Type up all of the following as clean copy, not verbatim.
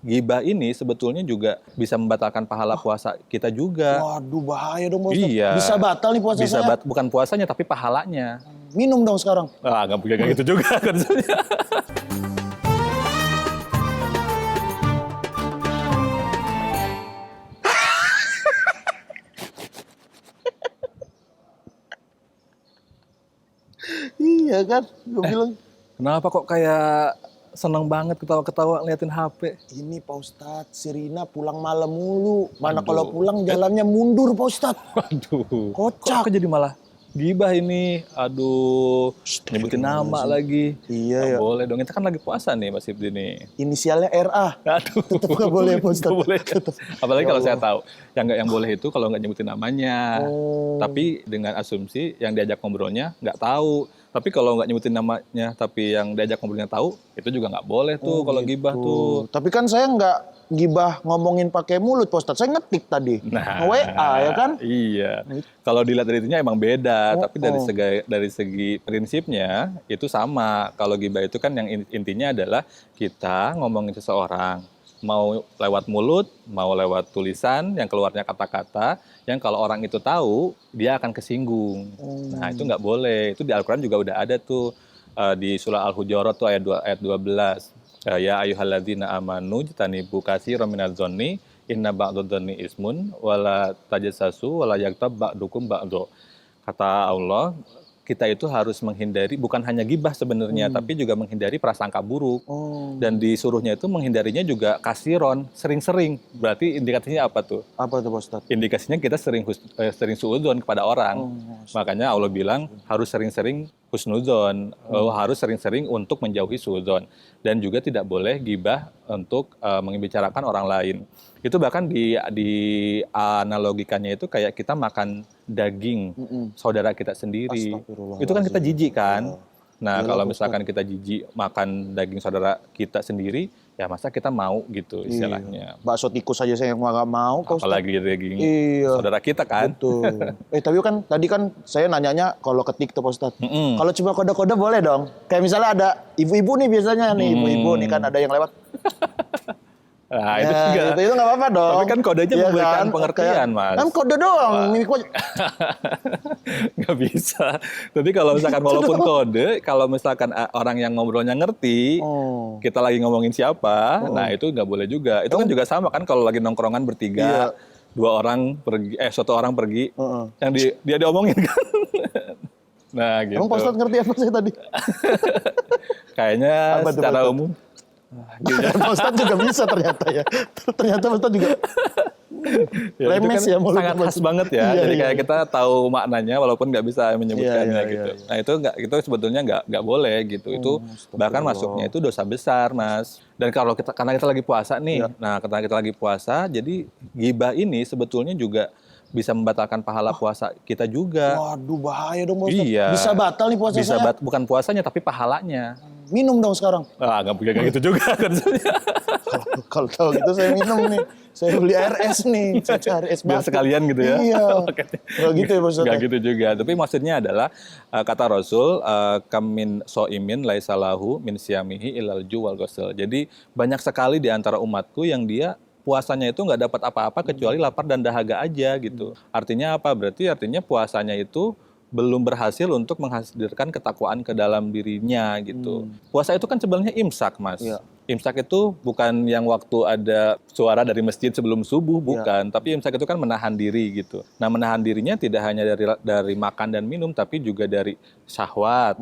gibah ini sebetulnya juga bisa membatalkan pahala puasa kita juga. Waduh, bahaya dong Pak Ustadz. Iya. Bisa batal nih puasa Bisa saya. bukan puasanya tapi pahalanya. Minum dong sekarang. Nggak gitu juga konsepnya. Iya kan, gue bilang. Kenapa kok kayak seneng banget ketawa-ketawa ngeliatin HP? Ini Pak Ustadz, si Rina pulang malam mulu. Mana Aduh. kalau pulang jalannya mundur Pak Ustadz. Waduh. Kocak. Kok jadi malah gibah ini? Aduh. Nyebutin nama lagi. Iya ya. Nggak boleh dong. Kita kan lagi puasa nih Mas Ibdi nih. Inisialnya RA. Aduh. Tetap nggak boleh Pak Ustadz. Nggak boleh. Apalagi Ya kalau saya Allah. tahu. Yang boleh itu kalau nggak nyebutin namanya. Oh. Tapi dengan asumsi yang diajak ngobrolnya nggak tahu. Tapi kalau nggak nyebutin namanya, tapi yang diajak ngobrolnya tahu, itu juga nggak boleh tuh kalau gibah tuh. Tapi kan saya nggak gibah ngomongin pakai mulut Pak Ustadz. Saya ngetik tadi. Nah, WA ya kan? Iya. Kalau dilihat dari itunya emang beda, tapi dari segi prinsipnya itu sama. Kalau gibah itu kan yang intinya adalah kita ngomongin seseorang, mau lewat mulut, mau lewat tulisan, yang keluarnya kata-kata, yang kalau orang itu tahu, dia akan kesinggung. Nah, itu nggak boleh. Itu di Al-Quran juga udah ada tuh, di surah Al-Hujurat tuh ayat 12. Ya ayyuhalladzina amanu jtanibu katsiran minadz-dzanni inna ba'dadz-dzanni ismun wala tajassasu wala yaghtab ba'dukum ba'dza. Kata Allah, kita itu harus menghindari bukan hanya gibah sebenarnya, tapi juga menghindari prasangka buruk. Dan disuruhnya itu menghindarinya juga kasiron, sering-sering. Berarti indikasinya apa tuh? Apa tuh Pak Ustadz? Indikasinya kita sering suudzon kepada orang. Makanya Allah bilang harus sering-sering husnudzon, harus sering-sering untuk menjauhi suudzon. Dan juga tidak boleh gibah untuk membicarakan orang lain. Itu bahkan di analogikannya itu kayak kita makan daging saudara kita sendiri. Itu kan kita jijik kan? Nah, kalau misalkan kita jijik makan daging saudara kita sendiri, ya masa kita mau gitu istilahnya. Bakso tikus aja saya nggak mau Pak Ustadz. Apalagi daging saudara kita kan. Betul. Tapi kan tadi kan saya nanyanya kalau ketik tuh Pak Ustadz. Kalau cuma kode-kode boleh dong. Kayak misalnya ada ibu-ibu nih biasanya nih, ibu-ibu nih kan ada yang lewat. Nah, itu juga. Itu nggak apa-apa dong. Tapi kan kodenya Iya memberikan kan? pengertian, Mas. Kan kode doang. Nggak bisa. Tapi kalau misalkan walaupun kode, kalau misalkan orang yang ngobrolnya ngerti, kita lagi ngomongin siapa, nah itu nggak boleh juga. Itu kan juga sama kan kalau lagi nongkrongan bertiga, satu orang pergi, yang dia diomongin kan. Nah gitu. Emang Pak Ustadz ngerti apa saya tadi? Kayaknya secara umum. Pak Ustadz juga bisa ternyata ya. Ternyata Pak Ustadz juga lemes itu kan ya mulut sangat khas banget ya. Jadi kayak kita tahu maknanya walaupun nggak bisa menyebutkannya gitu. Nah itu sebetulnya nggak boleh gitu. Itu bahkan masuknya itu dosa besar, Mas. Dan kalau karena kita lagi puasa nih. Nah, karena kita lagi puasa, jadi gibah ini sebetulnya juga bisa membatalkan pahala puasa kita juga. Waduh, bahaya dong Pak Ustadz. Iya. Bisa batal nih puasa saya. Bukan puasanya tapi pahalanya. Minum dong sekarang. Nggak gitu juga konsepnya. Kalau tahu gitu saya minum nih. Saya beli RS nih. Saya cari es Biar batu. sekalian gitu ya. Iya. Nggak gitu ya Pak Ustadz. Nggak gitu juga. Tapi maksudnya adalah kata Rasul, kamin so'imin laisalahu min siyamihi ilal ju wal ghusl. Jadi banyak sekali di antara umatku yang dia puasanya itu nggak dapat apa-apa kecuali lapar dan dahaga aja gitu. Artinya apa? Berarti artinya puasanya itu belum berhasil untuk menghasilkan ketakwaan ke dalam dirinya gitu. Puasa itu kan sebenarnya imsak, Mas. Imsak itu bukan yang waktu ada suara dari masjid sebelum subuh, bukan. Tapi imsak itu kan menahan diri gitu. Nah, menahan dirinya tidak hanya dari makan dan minum, tapi juga dari syahwat.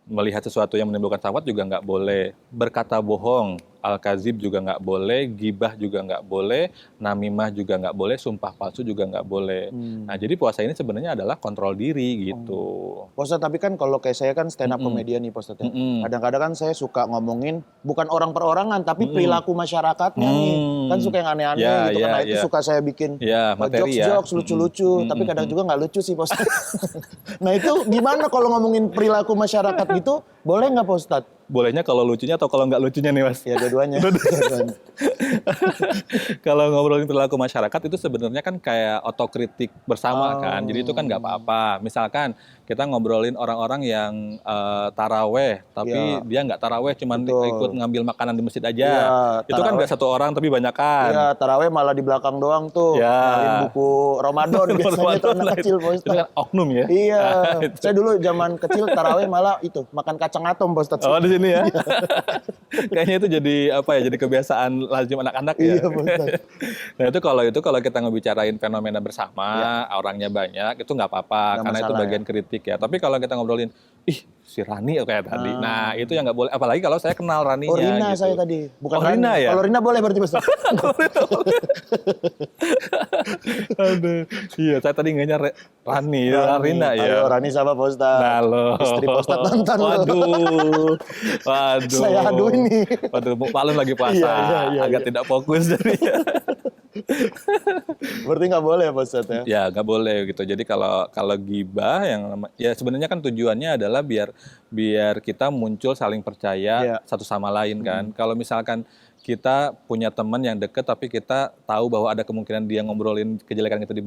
Melihat sesuatu yang menimbulkan syahwat juga nggak boleh. Berkata bohong, al-kazib juga nggak boleh, gibah juga nggak boleh, namimah juga nggak boleh, sumpah palsu juga nggak boleh. Nah, jadi puasa ini sebenarnya adalah kontrol diri gitu. Pak Ustadz, tapi kan kalau kayak saya kan stand up comedian nih Pak Ustadz ya. Kadang-kadang kan saya suka ngomongin bukan orang perorangan, tapi perilaku masyarakatnya nih. Kan suka yang aneh-aneh gitu kan. Nah, itu suka saya bikin jokes-jokes lucu-lucu. Tapi kadang juga nggak lucu sih Pak Ustadz. Nah, itu gimana kalau ngomongin perilaku masyarakat gitu, boleh nggak Pak Ustadz? Bolehnya kalau lucunya atau kalau nggak lucunya nih, Mas? Ya, dua-duanya. Kalau ngobrolin perilaku masyarakat itu sebenarnya kan kayak otokritik bersama kan. Jadi itu kan nggak apa-apa. Misalkan kita ngobrolin orang-orang yang taraweh, tapi dia nggak taraweh, cuman ikut ngambil makanan di masjid aja. Itu kan nggak satu orang, tapi banyakan. Iya, taraweh malah di belakang doang tuh, ngalin buku Ramadan biasanya tuh anak kecil, Pak Ustadz. Itu kan oknum ya? Iya, saya dulu zaman kecil taraweh malah itu, makan kacang atom, Pak Ustadz. Oh, di sini ya? Kayaknya itu jadi apa ya, jadi kebiasaan lazim anak-anak ya? Iya, Pak Ustadz. Nah itu kalau kita ngebicarain fenomena bersama, orangnya banyak, itu nggak apa-apa, karena itu bagian kritik ya. Tapi kalau kita ngobrolin, ih si Rani kayak tadi, nah itu yang nggak boleh. Apalagi kalau saya kenal Raninya. Oh, Rina gitu. saya tadi, bukan Rina ya? Kalau Rina boleh berarti, Mas. Aduh, iya saya tadi ngenya Rani, Rina ya. Halo, Rani sama Pak Ustadz. Halo. Istri Pak Ustadz nonton. Waduh. Saya adu ini. Waduh, maklum lagi puasa, agak tidak fokus jadinya. Berarti nggak boleh ya Pak Ustadz ya? Ya nggak boleh gitu. Jadi kalau gibah ya sebenarnya kan tujuannya adalah biar kita muncul saling percaya satu sama lain kan. Kalau misalkan kita punya teman yang deket tapi kita tahu bahwa ada kemungkinan dia ngobrolin kejelekan kita di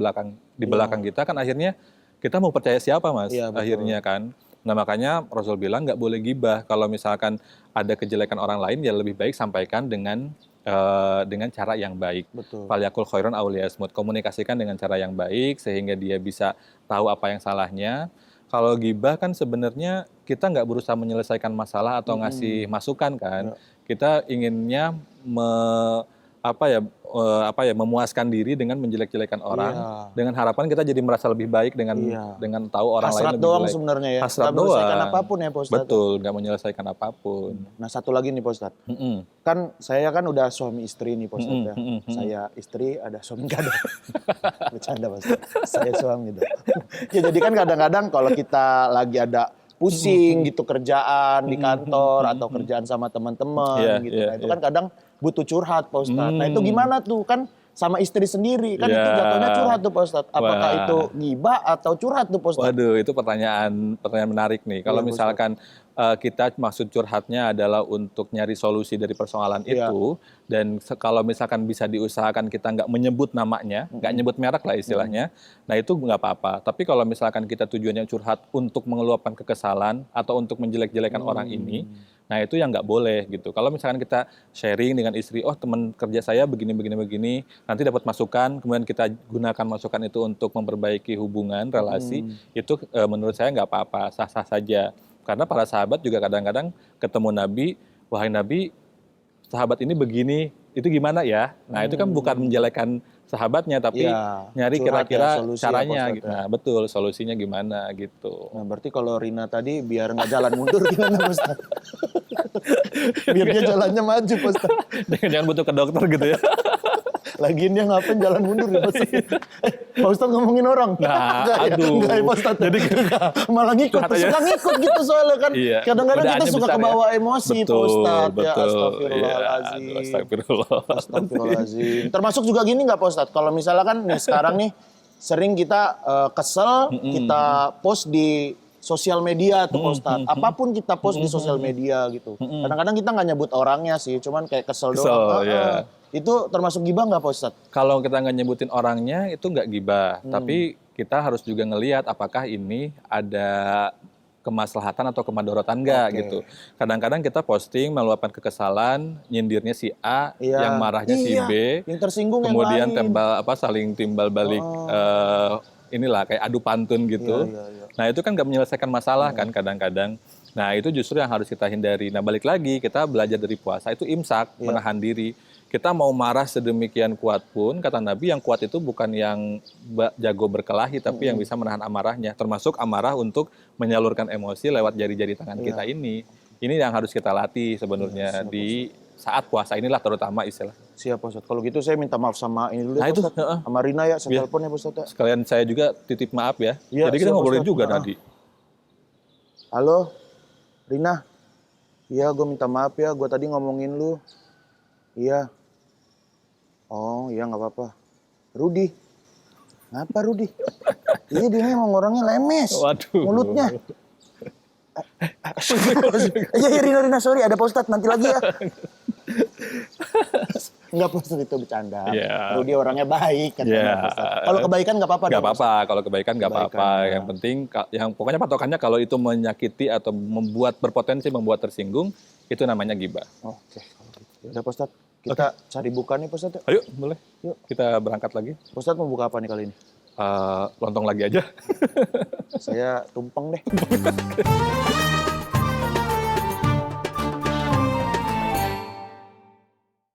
belakang kita kan akhirnya kita mau percaya siapa Mas? Akhirnya kan. Nah makanya Rasul bilang nggak boleh gibah. Kalau misalkan ada kejelekan orang lain ya lebih baik sampaikan dengan cara yang baik. Falyakul khairan aw liyasmut. Komunikasikan dengan cara yang baik sehingga dia bisa tahu apa yang salahnya. Kalau gibah kan sebenarnya kita nggak berusaha menyelesaikan masalah atau ngasih masukan kan. Kita inginnya memuaskan diri dengan menjelek-jelekan orang, dengan harapan kita jadi merasa lebih baik dengan tahu orang lain lebih baik. Hasrat doang sebenarnya ya. Hasrat doang. Menyelesaikan apapun ya Pak Ustadz. Betul, nggak menyelesaikan apapun. Nah satu lagi nih Pak Ustadz. Kan saya kan udah suami istri nih Pak Ustadz ya. Saya istri, ada suami nggak ada. Bercanda Pak Ustadz. Saya suami gitu. Ya jadi kan kadang-kadang kalau kita lagi ada pusing gitu kerjaan di kantor atau kerjaan sama teman-teman gitu. Nah, itu kan kadang butuh curhat Pak Ustadz. Nah itu gimana tuh kan sama istri sendiri kan itu jatuhnya curhat tuh Pak Ustadz. Apakah itu gibah atau curhat tuh Pak Ustadz? Waduh itu pertanyaan menarik nih. Kalau misalkan kita maksud curhatnya adalah untuk nyari solusi dari persoalan itu dan kalau misalkan bisa diusahakan kita nggak menyebut namanya, nggak nyebut merek lah istilahnya, nah itu nggak apa-apa. Tapi kalau misalkan kita tujuannya curhat untuk mengeluapkan kekesalan atau untuk menjelek-jelekan orang ini, nah itu yang nggak boleh gitu. Kalau misalkan kita sharing dengan istri, oh teman kerja saya begini, nanti dapat masukan, kemudian kita gunakan masukan itu untuk memperbaiki hubungan, relasi, itu menurut saya nggak apa-apa, sah-sah saja. Karena para sahabat juga kadang-kadang ketemu Nabi, wahai Nabi, sahabat ini begini, itu gimana ya? Nah itu kan bukan menjelekkan sahabatnya, tapi nyari kira-kira caranya. Gitu. Nah betul, solusinya gimana gitu. Nah berarti kalau Rina tadi biar nggak jalan mundur gimana Pak Ustadz? Biar dia jalannya maju Pak Ustadz. Jangan butuh ke dokter gitu ya. Lagian dia ngapain jalan mundur ya Pak Ustadz? Pak Ustadz ngomongin orang. Nah, aduh. Enggak ya Pak Ustadz. Jadi malah ngikut. Suka ngikut gitu soalnya kan. Kadang-kadang kita suka kebawa emosi Pak Ustadz. Ya astagfirullahaladzim. Astagfirullahaladzim. Termasuk juga gini nggak Pak Ustadz? Kalau misalnya kan nih sekarang nih sering kita kesel, kita post di sosial media tuh Pak Ustadz. Apapun kita post di sosial media gitu. Kadang-kadang kita nggak nyebut orangnya sih, cuman kayak kesel doang. Itu termasuk gibah nggak Pak Ustadz? Kalau kita nggak nyebutin orangnya itu nggak gibah. Tapi kita harus juga ngelihat apakah ini ada kemaslahatan atau kemadorotan nggak gitu. Kadang-kadang kita posting meluapkan kekesalan, nyindirnya si A, yang marahnya si B. Yang tersinggung kemudian yang lain. saling timbal balik inilah kayak adu pantun gitu. Nah itu kan nggak menyelesaikan masalah kan kadang-kadang. Nah itu justru yang harus kita hindari. Nah balik lagi kita belajar dari puasa itu imsak, menahan diri. Kita mau marah sedemikian kuat pun, kata Nabi yang kuat itu bukan yang jago berkelahi, tapi yang bisa menahan amarahnya. Termasuk amarah untuk menyalurkan emosi lewat jari-jari tangan kita ini. Ini yang harus kita latih sebenarnya di saat puasa inilah terutama istilah. Siap Pak Ustadz. Kalau gitu saya minta maaf sama ini dulu ya Pak Ustadz. Sama Rina ya, saya telepon ya Pak Ustadz. Sekalian saya juga titip maaf ya. Jadi kita ngobrolin juga tadi. Halo, Rina. Iya, gue minta maaf ya. Gue tadi ngomongin lu. Iya. Oh, iya nggak apa-apa. Rudi. Ngapa Rudi? Iya dia emang orangnya lemes. Waduh. Mulutnya. Iya Rina sorry ada Pak Ustadz nanti lagi ya. Enggak, Pak Ustadz, itu bercanda. Yeah. Rudy orangnya baik katanya, Pak Ustadz. Kalau kebaikan nggak apa-apa. Nggak apa-apa, kalau kebaikan nggak apa-apa. Yang penting, yang pokoknya patokannya kalau itu menyakiti atau berpotensi membuat tersinggung, itu namanya ghibah. Oke, kalau gitu. Udah, Pak Ustadz, kita cari buka nih, Pak Ustadz. Ayo, boleh. Yuk. Kita berangkat lagi. Pak Ustadz mau buka apa nih kali ini? Lontong lagi aja. Saya tumpeng deh.